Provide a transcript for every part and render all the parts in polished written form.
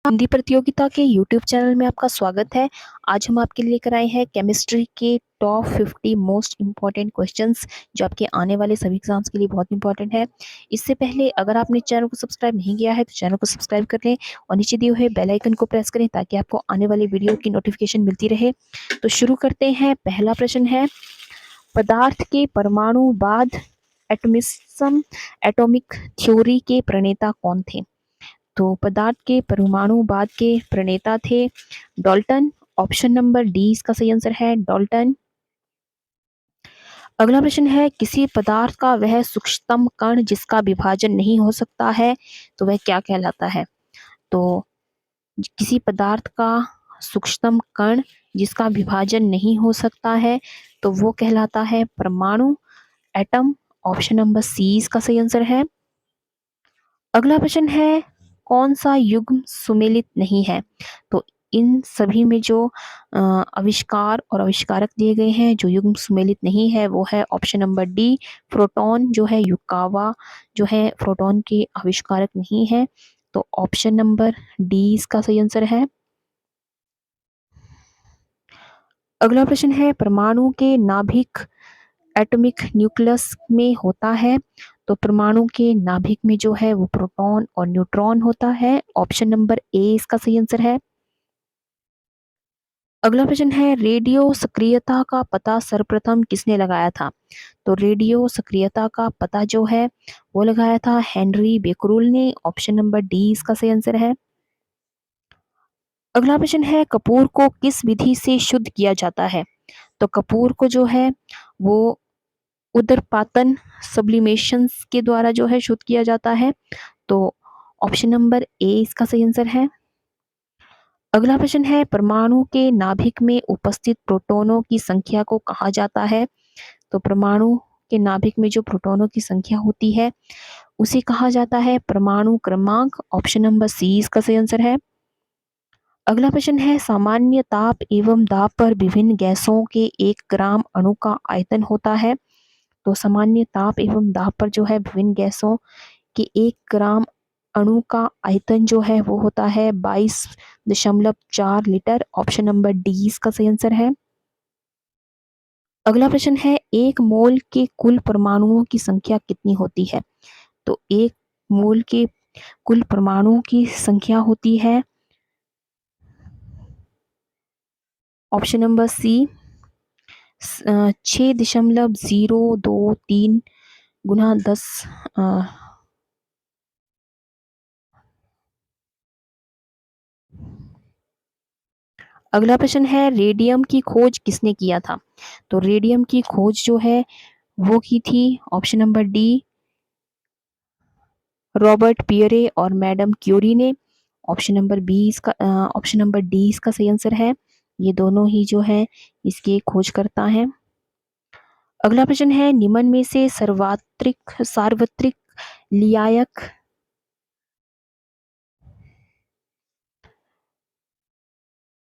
हिंदी प्रतियोगिता के YouTube channel में आपका स्वागत है। आज हम आपके लिए लेकर आए हैं केमिस्ट्री के टॉप 50 मोस्ट इम्पॉर्टेंट क्वेश्चंस जो आपके आने वाले सभी एग्जाम्स के लिए बहुत इंपॉर्टेंट है। इससे पहले अगर आपने चैनल को सब्सक्राइब नहीं किया है तो चैनल को सब्सक्राइब कर लें और नीचे दिए हुए बेल आइकन को प्रेस करें ताकि आपको आने वाली वीडियो की नोटिफिकेशन मिलती रहे। तो शुरू करते हैं। पहला प्रश्न है, पदार्थ के परमाणुवाद एटमिज्म एटॉमिक थ्योरी के प्रणेता कौन थे? तो पदार्थ के परमाणुवाद के प्रणेता थे डाल्टन। ऑप्शन नंबर डी इसका सही आंसर है, डाल्टन। अगला प्रश्न है, किसी पदार्थ का वह सूक्ष्मतम कण जिसका विभाजन नहीं हो सकता है तो वह क्या कहलाता है? तो किसी पदार्थ का सूक्ष्मतम कण जिसका विभाजन नहीं हो सकता है तो वो कहलाता है परमाणु, एटम। ऑप्शन नंबर सी इसका सही आंसर है। अगला प्रश्न है, कौन सा युग्म सुमेलित नहीं है? तो इन सभी में जो आविष्कार और आविष्कारक दिए गए हैं जो युग्म सुमेलित नहीं है वो है ऑप्शन नंबर डी, प्रोटॉन जो है युकावा जो है प्रोटॉन के आविष्कारक नहीं है। तो ऑप्शन नंबर डी इसका सही आंसर है। अगला प्रश्न है, परमाणु के नाभिक एटॉमिक न्यूक्लियस में होता है तो परमाणु के नाभिक में जो है वो प्रोटॉन और न्यूट्रॉन होता है। ऑप्शन नंबर ए इसका सही आंसर है। अगला प्रश्न है, रेडियो सक्रियता का पता सर्वप्रथम किसने लगाया था? तो रेडियो सक्रियता का पता जो है वो लगाया था हेनरी बेकरूल ने। ऑप्शन नंबर डी इसका सही आंसर है। अगला प्रश्न है, कपूर को किस विधि से शुद्ध किया जाता है? तो कपूर को जो है वो उदरपातन सब्लिमेशन के द्वारा जो है शुद्ध किया जाता है। तो ऑप्शन नंबर ए इसका सही आंसर है। अगला प्रश्न है, परमाणु के नाभिक में उपस्थित प्रोटॉनों की संख्या को कहा जाता है? तो परमाणु के नाभिक में जो प्रोटॉनों की संख्या होती है उसे कहा जाता है परमाणु क्रमांक। ऑप्शन नंबर सी इसका सही आंसर है। अगला प्रश्न है, सामान्य ताप एवं दाब पर विभिन्न गैसों के 1 ग्राम अणु का आयतन होता है। तो सामान्य ताप एवं दाब पर जो है विभिन्न गैसों के 1 ग्राम अणु का आयतन जो है वो होता है 22.4 लीटर। ऑप्शन नंबर डी इसका सही आंसर है। अगला प्रश्न है, 1 मोल के कुल परमाणुओं की संख्या कितनी होती है? तो 1 मोल के कुल परमाणुओं की संख्या होती है ऑप्शन नंबर सी 6.023 गुना 10। अगला प्रश्न है, रेडियम की खोज किसने किया था? तो रेडियम की खोज जो है वो की थी option number D, Robert Pierre और मैडम क्यूरी ने। ऑप्शन नंबर डी इसका सही आंसर है। ये दोनों ही जो है इसके खोजकर्ता हैं। अगला प्रश्न है, निम्न में से सर्वात्रिक सार्वत्रिक लियायक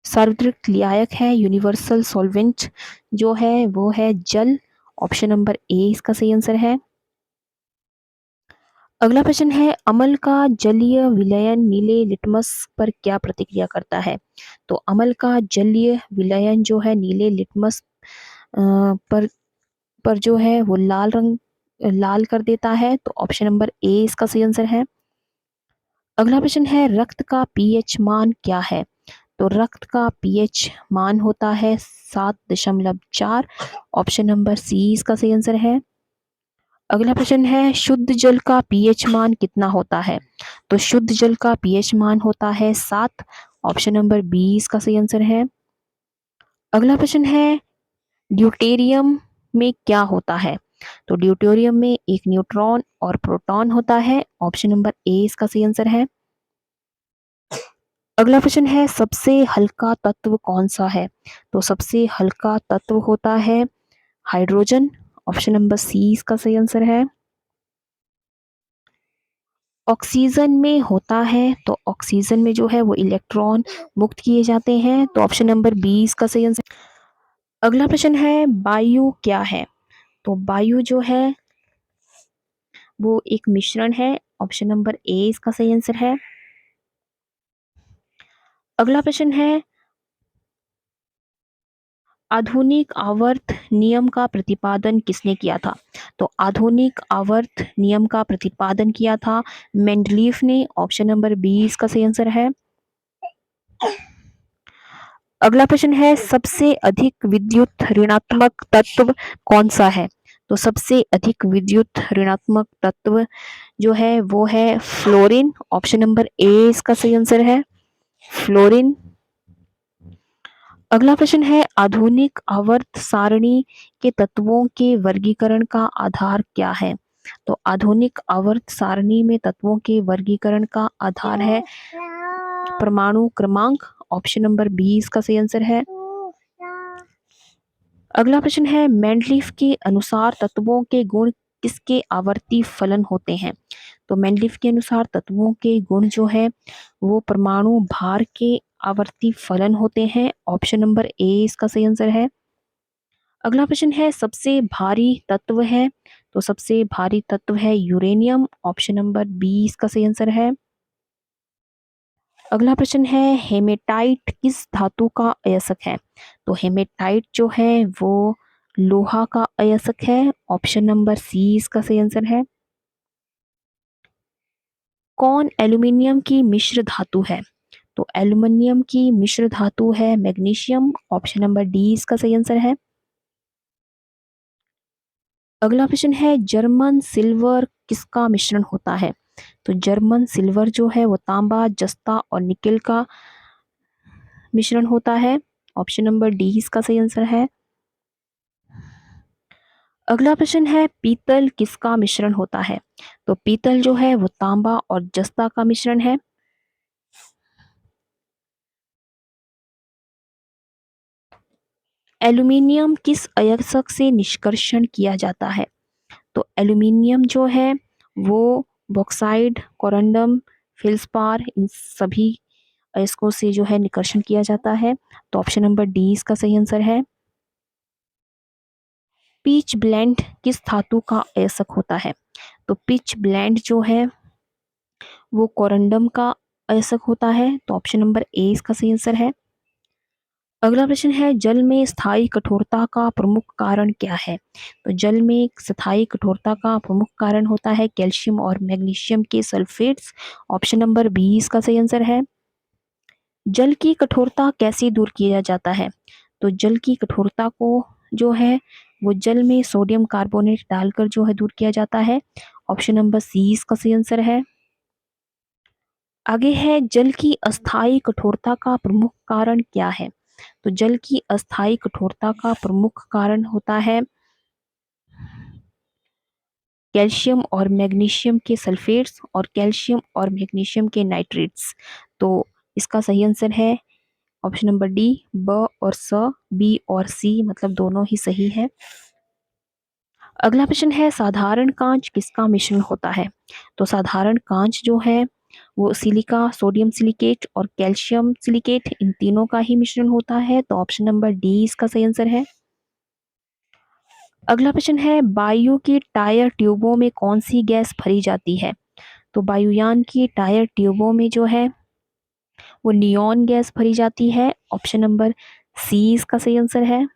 सार्वत्रिक लियायक है यूनिवर्सल सॉल्वेंट जो है वो है जल। ऑप्शन नंबर ए इसका सही आंसर है। अगला प्रश्न है, अम्ल का जलीय विलयन नीले लिटमस पर क्या प्रतिक्रिया करता है? तो अम्ल का जलीय विलयन जो है नीले लिटमस पर जो है वो लाल कर देता है। तो ऑप्शन नंबर ए इसका सही आंसर है। अगला प्रश्न है, रक्त का पीएच मान क्या है? तो रक्त का पीएच मान होता है 7.4। ऑप्शन नंबर सी इसका सही आंसर है। अगला प्रश्न है, शुद्ध जल का पीएच मान कितना होता है? तो शुद्ध जल का पीएच मान होता है 7। ऑप्शन नंबर बी इसका सही आंसर है। अगला प्रश्न है, ड्यूटेरियम में क्या होता है? तो ड्यूटेरियम में एक न्यूट्रॉन और प्रोटॉन होता है। ऑप्शन नंबर ए इसका सही आंसर है। अगला प्रश्न है, सबसे हल्का तत्व कौन सा है? तो सबसे हल्का तत्व होता है हाइड्रोजन। ऑप्शन नंबर सी इसका सही आंसर है। ऑक्सीजन में होता है तो ऑक्सीजन में जो है वो इलेक्ट्रॉन मुक्त किए जाते हैं। तो ऑप्शन नंबर बी इसका सही आंसर। अगला प्रश्न है, वायु क्या है? तो वायु जो है वो एक मिश्रण है। ऑप्शन नंबर ए इसका सही आंसर है। अगला प्रश्न है, आधुनिक आवर्त नियम का प्रतिपादन किसने किया था? तो आधुनिक आवर्त नियम का प्रतिपादन किया था मेंडलीफ ने। ऑप्शन नंबर बी इसका सही आंसर है। अगला प्रश्न है, सबसे अधिक विद्युत ऋणात्मक तत्व कौन सा है? तो सबसे अधिक विद्युत ऋणात्मक तत्व जो है वो है फ्लोरीन। ऑप्शन नंबर ए इसका सही आंसर है, फ्लोरीन। अगला प्रश्न है, आधुनिक आवर्त सारणी के तत्वों के वर्गीकरण का आधार क्या है? तो आधुनिक आवर्त सारणी में तत्वों के वर्गीकरण का आधार है परमाणु क्रमांक। ऑप्शन नंबर बी इसका सही आंसर है। अगला प्रश्न है, मेंडलीफ के अनुसार तत्वों के गुण किसके आवर्ती फलन होते हैं? तो मेंडलीफ के अनुसार तत्वों के गुण जो है वो परमाणु भार के आवर्ती फलन होते हैं। ऑप्शन नंबर ए इसका सही आंसर है। अगला प्रश्न है, सबसे भारी तत्व है? तो सबसे भारी तत्व है यूरेनियम। ऑप्शन नंबर बी इसका सही आंसर है। अगला प्रश्न है, हेमेटाइट किस धातु का अयस्क है? तो हेमेटाइट जो है वो लोहा का अयस्क है। ऑप्शन नंबर सी इसका सही आंसर है। कौन एल्यूमिनियम की मिश्र धातु है? तो एल्यूमिनियम की मिश्र धातु है मैग्नीशियम। ऑप्शन नंबर डी इसका सही आंसर है। अगला प्रश्न है, जर्मन सिल्वर किसका मिश्रण होता है? तो जर्मन सिल्वर जो है वो तांबा, जस्ता और निकेल का मिश्रण होता है। ऑप्शन नंबर डी इसका सही आंसर है। अगला प्रश्न है, पीतल किसका मिश्रण होता है? तो पीतल जो है वो तांबा और जस्ता का मिश्रण है। एल्यूमिनियम किस अयस्क से निष्कर्षण किया जाता है? तो एल्यूमिनियम जो है वो बॉक्साइड, कोरंडम, फेल्सपार इन सभी अयस्कों से जो है निष्कर्षण किया जाता है। तो ऑप्शन नंबर डी इसका सही आंसर है। पिच ब्लेंड किस धातु का अयस्क होता है? तो पिच ब्लेंड जो है वो कोरंडम का अयस्क होता है। तो ऑप्शन नंबर ए इसका सही आंसर है। अगला प्रश्न है, जल में स्थायी कठोरता का प्रमुख कारण क्या है? तो जल में स्थायी कठोरता का प्रमुख कारण होता है कैल्शियम और मैग्नीशियम के सल्फेट्स। ऑप्शन नंबर बी इसका सही आंसर है। जल की कठोरता कैसे दूर किया जाता है? तो जल की कठोरता को जो है वो जल में सोडियम कार्बोनेट डालकर जो है दूर किया जाता है। ऑप्शन नंबर सी इसका सही आंसर है। आगे है, जल की अस्थायी कठोरता का प्रमुख कारण क्या है? तो जल की अस्थायी कठोरता का प्रमुख कारण होता है कैल्शियम और मैग्नीशियम के सल्फेट्स और कैल्शियम और मैग्नीशियम के नाइट्रेट्स। तो इसका सही आंसर है ऑप्शन नंबर डी, ब और स, बी और सी मतलब दोनों ही सही है। अगला प्रश्न है, साधारण कांच किसका मिश्रण होता है? तो साधारण कांच जो है वो सिलिका, सोडियम सिलिकेट और कैल्शियम सिलिकेट इन तीनों का ही मिश्रण होता है। तो ऑप्शन नंबर डी इसका सही आंसर है। अगला प्रश्न है, वायु की टायर ट्यूबों में कौन सी गैस भरी जाती है? तो वायुयान की टायर ट्यूबों में जो है वो नियॉन गैस भरी जाती है। ऑप्शन नंबर सी इसका सही आंसर है।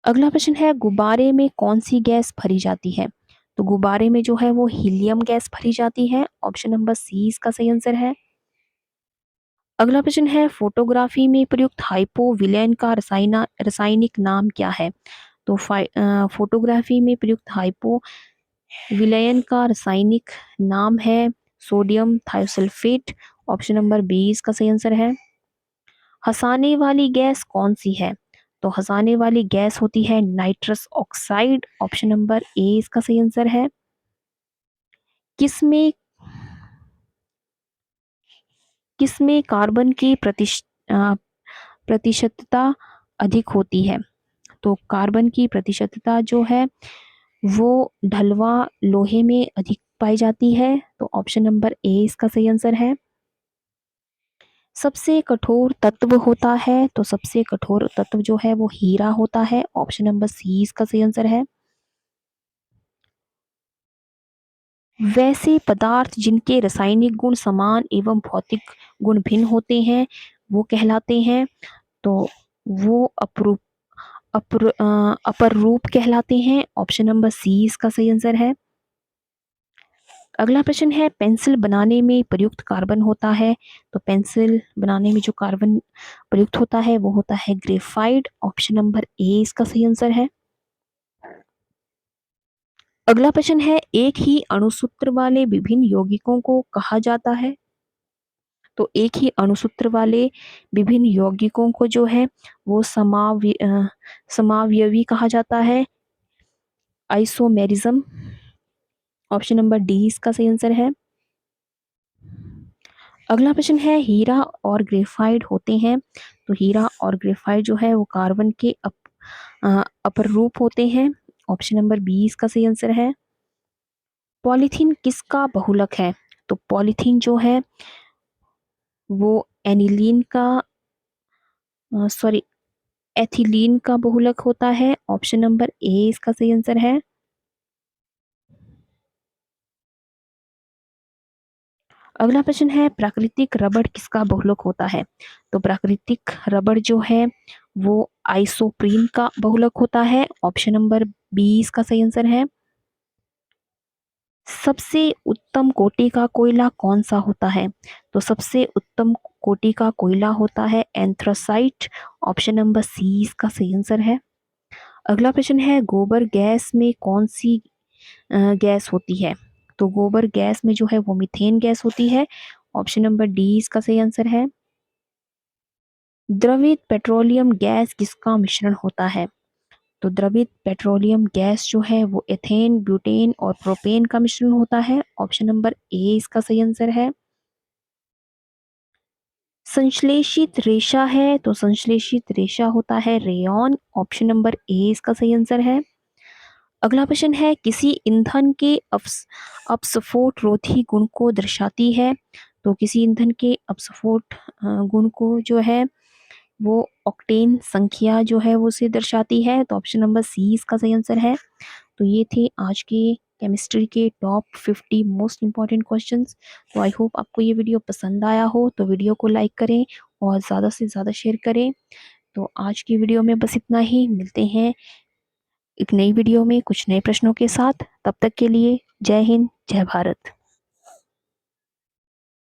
अगला प्रश्न है, गुब्बारे में कौन सी गैस भरी जाती है? तो गुब्बारे में जो है वो हीलियम गैस भरी जाती है। ऑप्शन नंबर सी इसका सही आंसर है। अगला प्रश्न है, फोटोग्राफी में प्रयुक्त हाइपोविलेन का रासायनिक नाम क्या है? तो फोटोग्राफी में प्रयुक्त हाइपोविलेन का रासायनिक नाम है sodium thiosulphate. Option number B इसका सही आंसर है। हंसाने वाली गैस कौन सी है? तो हंसाने वाली गैस होती है nitrous oxide. Option number A इसका सही आंसर है। किसमें किसमें कार्बन की प्रतिशतता अधिक होती है? तो कार्बन की प्रतिशतता जो है वो ढलवा लोहे में अधिक पाई जाती है। तो ऑप्शन नंबर ए इसका सही आंसर है। सबसे कठोर तत्व होता है? तो सबसे कठोर तत्व जो है वो हीरा होता है। ऑप्शन नंबर सी इसका सही आंसर है। वैसे पदार्थ जिनके रासायनिक गुण समान एवं भौतिक गुण भिन्न होते हैं वो कहलाते हैं। तो वो अपर रूप कहलाते हैं। ऑप्शन नंबर सी इसका सही आंसर है। अगला प्रश्न है, पेंसिल बनाने में प्रयुक्त कार्बन होता है। तो पेंसिल बनाने में जो कार्बन प्रयुक्त होता है वो होता है ग्रेफाइट। ऑप्शन नंबर ए इसका सही आंसर है। अगला प्रश्न है, एक ही अणुसूत्र वाले विभिन्न यौगिकों को कहा जाता है। तो एक ही अणुसूत्र वाले विभिन्न यौगिकों को जो है वो समावयवी कहा जाता है, आइसोमेरिज्म। ऑप्शन नंबर डी इसका सही आंसर है। अगला प्रश्न है, हीरा और ग्रेफाइट होते हैं। तो हीरा और ग्रेफाइट जो है वो कार्बन के अपर रूप होते हैं। ऑप्शन नंबर बी इसका सही आंसर है। पॉलीथीन किसका बहुलक है। तो पॉलीथीन जो है वो एनिलीन का सॉरी एथिलीन का बहुलक होता है। ऑप्शन नंबर ए इसका सही आंसर है। अगला प्रश्न है, प्राकृतिक रबड़ किसका बहुलक होता है। तो प्राकृतिक रबड़ जो है वो आइसोप्रीन का बहुलक होता है। ऑप्शन नंबर बी इसका सही आंसर है। सबसे उत्तम कोटि का कोयला कौन सा होता है। तो सबसे उत्तम कोटि का कोयला होता है एंथ्रासाइट। ऑप्शन नंबर सी इसका सही आंसर है। अगला प्रश्न है, गोबर गैस में कौन सी गैस होती है। तो गोबर गैस में जो है वो मीथेन गैस होती है। ऑप्शन नंबर डी इसका सही आंसर है। द्रवित पेट्रोलियम गैस किसका मिश्रण होता है। तो द्रवित पेट्रोलियम गैस जो है वो एथेन, ब्यूटेन और प्रोपेन का मिश्रण होता है। ऑप्शन नंबर ए इसका सही आंसर है। संश्लेषित रेशा है। तो संश्लेषित रेशा होता है रेयॉन। ऑप्शन नंबर ए इसका सही आंसर है। अगला प्रश्न है, किसी ईंधन के अपस्फोट रोधी गुण को दर्शाती है। तो किसी ईंधन के अपस्फोट गुण को जो है वो ऑक्टेन संख्या जो है वो उसे दर्शाती है। तो ऑप्शन नंबर सी इसका सही आंसर है। तो ये थे आज के केमिस्ट्री के टॉप 50 मोस्ट इंपॉर्टेंट क्वेश्चंस। तो आई होप आपको ये वीडियो पसंद आया हो। तो वीडियो को लाइक करें और ज़्यादा से ज़्यादा शेयर करें। तो आज की वीडियो में बस इतना ही। मिलते हैं एक नई वीडियो में कुछ नए प्रश्नों के साथ। तब तक के लिए जय हिंद, जय भारत।